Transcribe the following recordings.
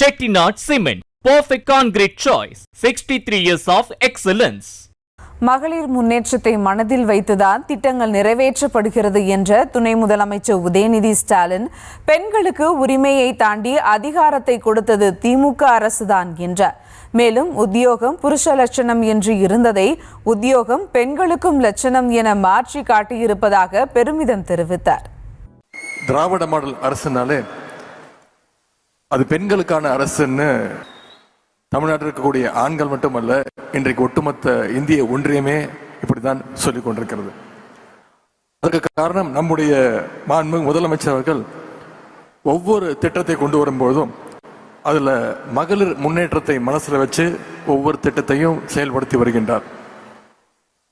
Chettinad Cement, perfect concrete choice. 63 years of excellence. மகளிர் முன்னேற்றத்தை மனதில் வைத்துதான் திட்டங்கள் நிறைவேற்றப்படுகிறது என்ற துணை முதலமைச்சர் உதயநிதி ஸ்டாலின், பெண்களுக்கு உரிமையை தாண்டி அதிகாரத்தை கொடுத்தது திமுக அரசுதான் என்றார். மேலும் உத்தியோகம் புருஷ லட்சணம் என்று இருந்ததை உத்தியோகம் பெண்களுக்கும் லட்சணம் என மாற்றி காட்டியிருப்பதாக பெருமிதம் தெரிவித்தார். திராவிட மாடல் அரசுனாலே அது பெண்களுக்கான அரசுன்னு தமிழ்நாட்டில் இருக்கக்கூடிய ஆண்கள் மட்டுமல்ல, இன்றைக்கு ஒட்டுமொத்த இந்திய ஒன்றியமே இப்படித்தான் சொல்லிக் கொண்டிருக்கிறது. அதற்கு காரணம் நம்முடைய மாண்புமிகு முதலமைச்சர் அவர்கள் ஒவ்வொரு திட்டத்தை கொண்டு வரும்போதும் அதில் மகளிர் முன்னேற்றத்தை மனசில் வச்சு ஒவ்வொரு திட்டத்தையும் செயல்படுத்தி வருகின்றார்.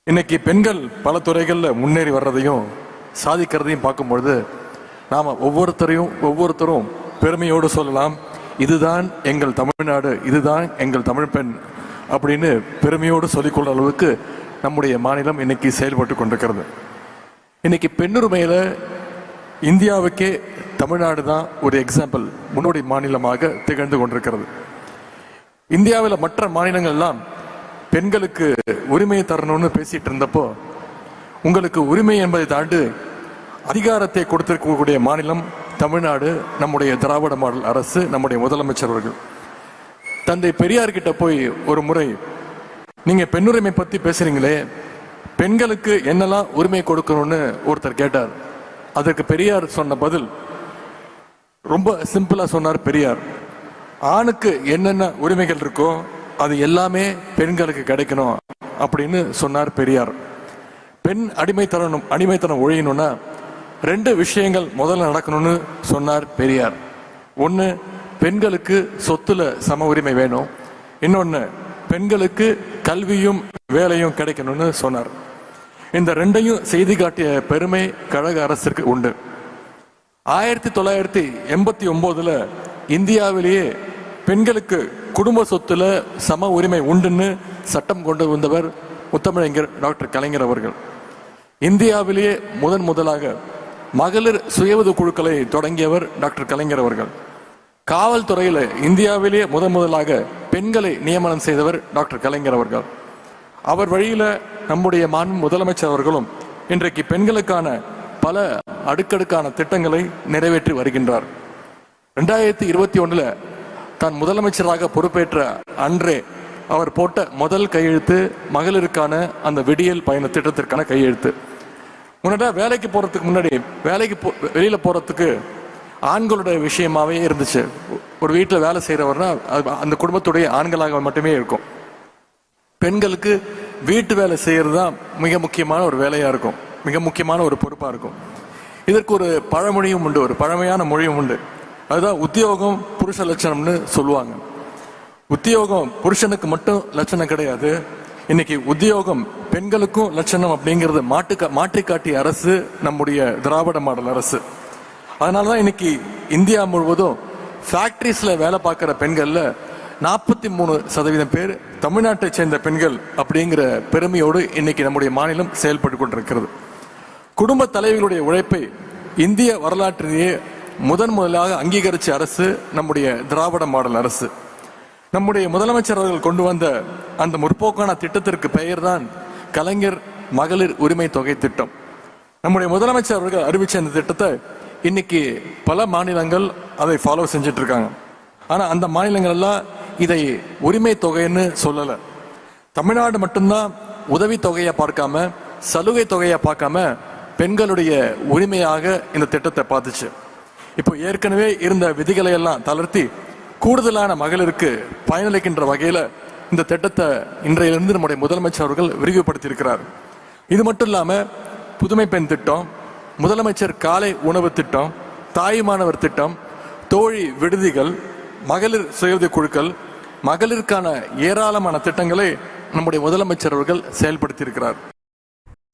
இன்னைக்கு பெண்கள் பல துறைகளில் முன்னேறி வர்றதையும் சாதிக்கிறதையும் பார்க்கும்பொழுது நாம் ஒவ்வொருத்தரும் பெருமையோடு சொல்லலாம், இதுதான் எங்கள் தமிழ்நாடு, இதுதான் எங்கள் தமிழ் பெண் அப்படின்னு பெருமையோடு சொல்லிக்கொள்ள அளவுக்கு நம்முடைய மாநிலம் இன்னைக்கு செயல்பட்டு கொண்டிருக்கிறது. இன்னைக்கு பெண்ணுரிமையில இந்தியாவுக்கே தமிழ்நாடு தான் ஒரு எக்ஸாம்பிள், முன்னோடி மாநிலமாக திகழ்ந்து கொண்டிருக்கிறது. இந்தியாவில் மற்ற மாநிலங்கள் எல்லாம் பெண்களுக்கு உரிமையை தரணும்னு பேசிட்டு இருந்தப்போ, உங்களுக்கு உரிமை என்பதை தாண்டி அதிகாரத்தை கொடுத்திருக்கக்கூடிய மாநிலம் தமிழ்நாடு, நம்முடைய திராவிட மாடல் அரசு, நம்முடைய முதலமைச்சர் அவர்கள். தந்தை பெரியார் கிட்ட போய் ஒரு முறை, நீங்க பெண்ணுரிமை பத்தி பேசுறீங்களே, பெண்களுக்கு என்னெல்லாம் உரிமை கொடுக்கணும்னு ஒருத்தர் கேட்டார். அதற்கு பெரியார் சொன்ன பதில் ரொம்ப சிம்பிளா சொன்னார். பெரியார், ஆணுக்கு என்னென்ன உரிமைகள் இருக்கோ அது எல்லாமே பெண்களுக்கு கிடைக்கணும் அப்படின்னு சொன்னார் பெரியார். பெண் அடிமைத்தனம் ஒழியணும்னா 2 விஷயங்கள் முதல்ல நடக்கணும்னு சொன்னார் பெரியார். ஒன்று, பெண்களுக்கு சொத்துல சம உரிமை வேணும். இன்னொன்று, பெண்களுக்கு கல்வியும் வேலையும் கிடைக்கணும்னு சொன்னார். இந்த 2ஐயும் செய்து காட்டிய பெருமை கழக அரசிற்கு உண்டு. 1989 இந்தியாவிலேயே பெண்களுக்கு குடும்ப சொத்துல சம உரிமை உண்டுன்னு சட்டம் கொண்டு வந்தவர் முத்தமிழறிஞர் டாக்டர் கலைஞர் அவர்கள். இந்தியாவிலேயே முதலாக மகளிர் சுயஉதவி குழுக்களை தொடங்கியவர் டாக்டர் கலைஞர் அவர்கள். காவல்துறையில் இந்தியாவிலேயே முதலாக பெண்களை நியமனம் செய்தவர் டாக்டர் கலைஞர் அவர்கள். அவர் வழியில நம்முடைய முதலமைச்சர் அவர்களும் இன்றைக்கு பெண்களுக்கான பல அடுக்கடுக்கான திட்டங்களை நிறைவேற்றி வருகின்றார். 2021 தான் முதலமைச்சராக பொறுப்பேற்ற அன்றே அவர் போட்ட முதல் கையெழுத்து மகளிருக்கான அந்த விடியல் பயண திட்டத்திற்கான கையெழுத்து. முன்னாடி வேலைக்கு போறதுக்கு முன்னாடி வெளியில போறதுக்கு ஆண்களுடைய விஷயமாவே இருந்துச்சு. ஒரு வீட்டில் வேலை செய்யறவர்னா அந்த குடும்பத்துடைய ஆண்களாக மட்டுமே இருக்கும். பெண்களுக்கு வீட்டு வேலை செய்யறது தான் மிக முக்கியமான ஒரு வேலையா இருக்கும், மிக முக்கியமான ஒரு பொறுப்பா இருக்கும். இதற்கு ஒரு பழமொழியும் உண்டு, ஒரு பழமையான மொழியும் உண்டு. அதுதான் உத்தியோகம் புருஷ லட்சணம்னு சொல்லுவாங்க. உத்தியோகம் புருஷனுக்கு மட்டும் லட்சணம் கிடையாது, இன்னைக்கு உத்தியோகம் பெண்களுக்கும் லட்சணம் அப்படிங்கிறது மாற்றி காட்டிய அரசு நம்முடைய திராவிட மாடல் அரசு. அதனாலதான் இன்னைக்கு இந்தியா முழுவதும் ஃபேக்டரிஸ்ல வேலை பார்க்கிற பெண்கள்ல 43% பேர் தமிழ்நாட்டை சேர்ந்த பெண்கள் அப்படிங்கிற பெருமையோடு இன்னைக்கு நம்முடைய மாநிலம் செயல்பட்டு கொண்டிருக்கிறது. குடும்ப தலைவிகளுடைய உழைப்பை இந்திய வரலாற்றிலேயே முதலாக அங்கீகரிச்ச அரசு நம்முடைய திராவிட மாடல் அரசு. நம்முடைய முதலமைச்சர் அவர்கள் கொண்டு வந்த அந்த முற்போக்கான திட்டத்திற்கு பெயர் தான் கலைஞர் மகளிர் உரிமை தொகை திட்டம். நம்முடைய முதலமைச்சர் அவர்கள் அறிவிச்ச அந்த திட்டத்தை இன்னைக்கு பல மாநிலங்கள் அதை ஃபாலோ செஞ்சுட்டு இருக்காங்க. ஆனா அந்த மாநிலங்கள் எல்லாம் இதை உரிமை தொகைன்னு சொல்லல. தமிழ்நாடு மட்டும்தான் உதவி தொகையை பார்க்காம, சலுகை தொகையை பார்க்காம பெண்களுடைய உரிமையாக இந்த திட்டத்தை பார்த்துச்சு. இப்போ ஏற்கனவே இருந்த விதிகளை எல்லாம் தளர்த்தி கூடுதலான மகளிருக்கு பயனளிக்கின்ற வகையில இந்த திட்டத்தை இன்றையிலிருந்து நம்முடைய முதலமைச்சர் அவர்கள் விரிவுபடுத்தி இருக்கிறார். இது மட்டும் இல்லாம புதுமை பெண் திட்டம், முதலமைச்சர் காலை உணவு திட்டம், தாய்மானவர் திட்டம், தோழி விடுதிகள், மகளிர் சுயஉதவி குழுக்கள், மகளிருக்கான ஏராளமான திட்டங்களை நம்முடைய முதலமைச்சர் அவர்கள் செயல்படுத்தி இருக்கிறார்.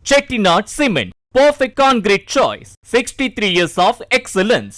Chettinad Cement, perfect concrete choice. 63 years of excellence.